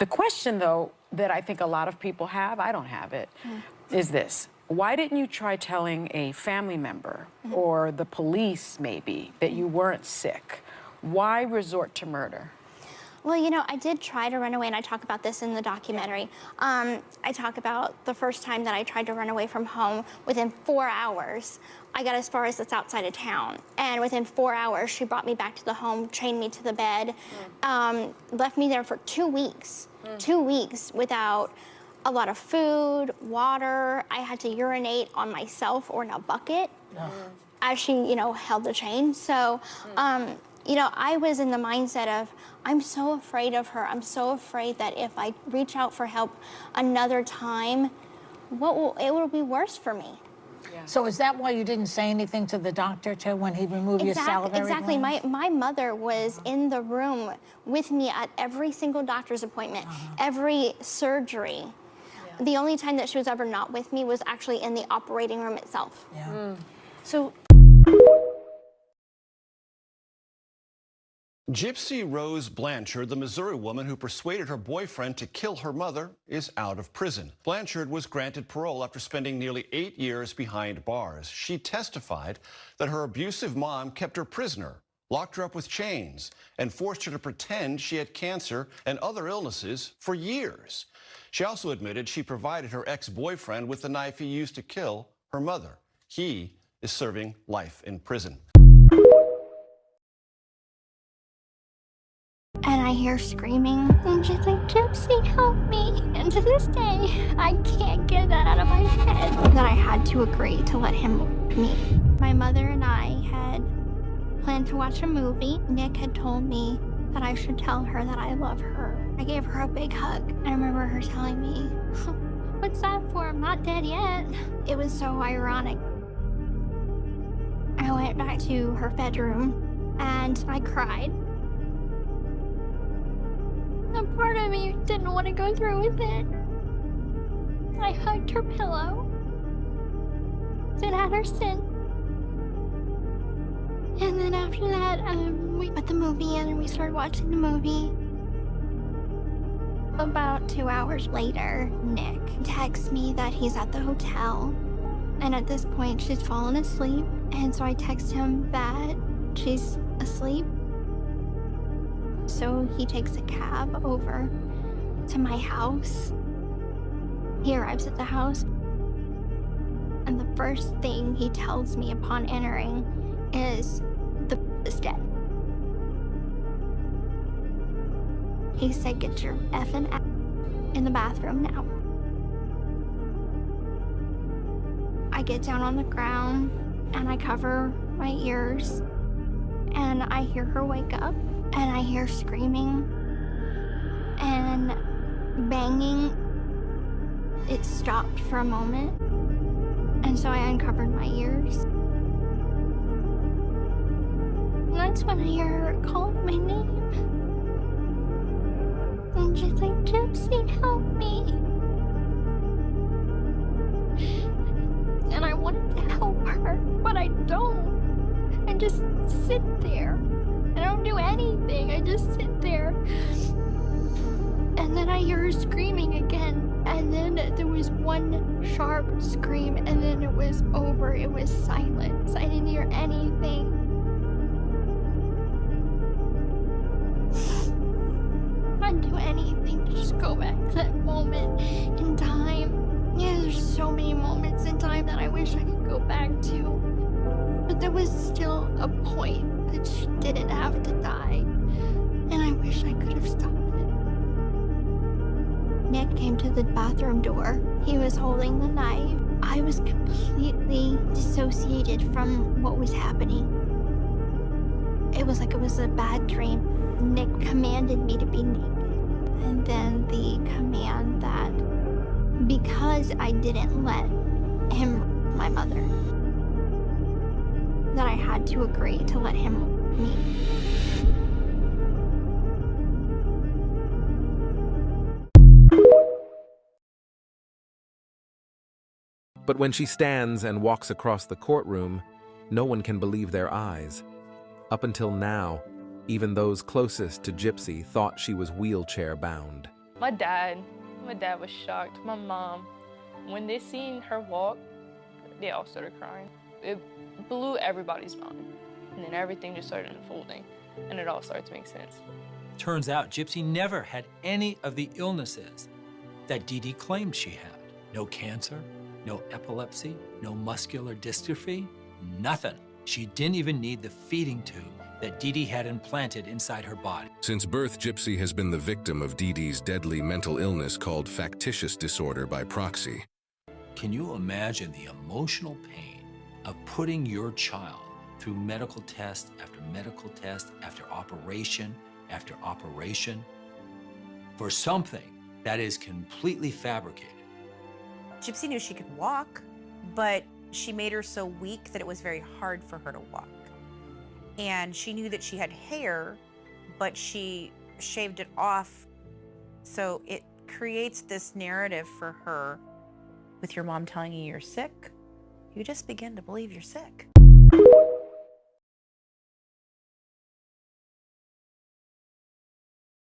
The question, though, that I think a lot of people have, I don't have it, is this. Why didn't you try telling a family member or the police, maybe, that you weren't sick? Why resort to murder? Well, you know, I did try to run away, and I talk about this in the documentary. I talk about the first time that I tried to run away from home. Within 4 hours, I got as far as it's outside of town. And within 4 hours, she brought me back to the home, chained me to the bed, left me there for 2 weeks. 2 weeks without a lot of food, water. I had to urinate on myself or in a bucket as she, you know, held the chain. So, you know, I was in the mindset of, I'm so afraid of her. I'm so afraid that if I reach out for help another time, it will be worse for me. Yeah. So is that why you didn't say anything to the doctor when he removed your salivary glands? Exactly. My mother was in the room with me at every single doctor's appointment, every surgery. Yeah. The only time that she was ever not with me was actually in the operating room itself. Yeah. So. Gypsy Rose Blanchard, the Missouri woman who persuaded her boyfriend to kill her mother, is out of prison. Blanchard was granted parole after spending nearly 8 years behind bars. She testified that her abusive mom kept her prisoner, locked her up with chains, and forced her to pretend she had cancer and other illnesses for years. She also admitted she provided her ex-boyfriend with the knife he used to kill her mother. He is serving life in prison. And I hear screaming, and she's like, Gypsy, help me. And to this day, I can't get that out of my head. That I had to agree to let him rape me. My mother and I had planned to watch a movie. Nick had told me that I should tell her that I love her. I gave her a big hug. I remember her telling me, what's that for? I'm not dead yet. It was so ironic. I went back to her bedroom, and I cried. A part of me didn't want to go through with it. I hugged her pillow. It had her scent. And then after that, we put the movie in and we started watching the movie. About 2 hours later, Nick texts me that he's at the hotel. And at this point, she's fallen asleep. And so I text him that she's asleep. So he takes a cab over to my house. He arrives at the house, and the first thing he tells me upon entering is, the is dead. He said, get your effing ass in the bathroom now. I get down on the ground, and I cover my ears, and I hear her wake up. And I hear screaming and banging. It stopped for a moment. And so I uncovered my ears. And that's when I hear her call my name. And she's like, Gypsy, help me. And I wanted to help her, but I don't. I just sit there. I don't do anything, I just sit there. And then I hear her screaming again. And then there was one sharp scream, and then it was over. It was silence. I didn't hear anything. I'd do anything to just go back to that moment in time. Yeah, there's so many moments in time that I wish I could go back to. But there was still a point that she didn't have to die, and I wish I could have stopped it. Nick came to the bathroom door. He was holding the knife. I was completely dissociated from what was happening. It was like it was a bad dream. Nick commanded me to be naked, and then the command that because I didn't let him rape my mother, that I had to agree to let him rape me. But when she stands and walks across the courtroom, no one can believe their eyes. Up until now, even those closest to Gypsy thought she was wheelchair-bound. My dad was shocked. My mom, when they seen her walk, they all started crying. It blew everybody's mind. And then everything just started unfolding, and it all started to make sense. Turns out Gypsy never had any of the illnesses that Dee Dee claimed she had. No cancer, no epilepsy, no muscular dystrophy, nothing. She didn't even need the feeding tube that Dee Dee had implanted inside her body. Since birth, Gypsy has been the victim of Dee Dee's deadly mental illness called factitious disorder by proxy. Can you imagine the emotional pain of putting your child through medical test after medical test after operation for something that is completely fabricated? Gypsy knew she could walk, but she made her so weak that it was very hard for her to walk. And she knew that she had hair, but she shaved it off. So it creates this narrative for her. With your mom telling you you're sick, you just begin to believe you're sick.